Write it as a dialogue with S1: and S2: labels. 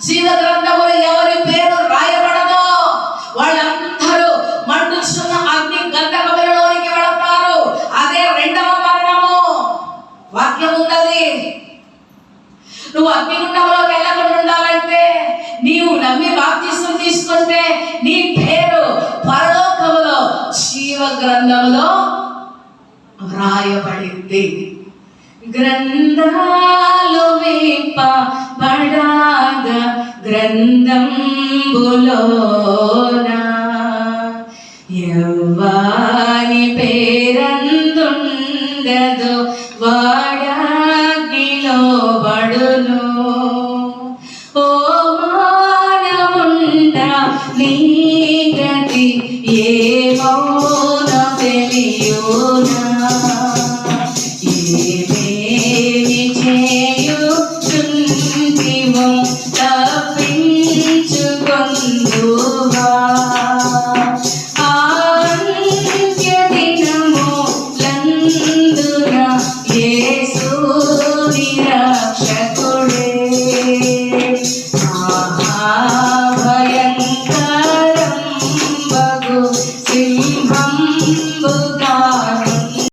S1: జీవ గ్రంథములో ఎవరి పేరు రాయబడదో వాళ్ళందరూ మండుచున్న అగ్ని గంధకములలోనికి వెళతారు. అదే రెండవ మరణము. వాక్యం ఉన్నది. నువ్వు అగ్నిగుండంలోకి వెళ్ళకుండా ఉండాలంటే, నీవు నమ్మి బాప్తిస్మం తీసుకుంటే నీ పేరు పరలోకములో జీవ గ్రంథములో వ్రాయబడింది. గ్రంథాలు విప్పబడగా గ్రంథంబులోన యెహోవాని పేరందుండదు వాడగ్నిలో బడును. ఓ మానవుండ నీ గతి ఏమౌనో తెలియునా? ఏమేమి చేయుచుంటివో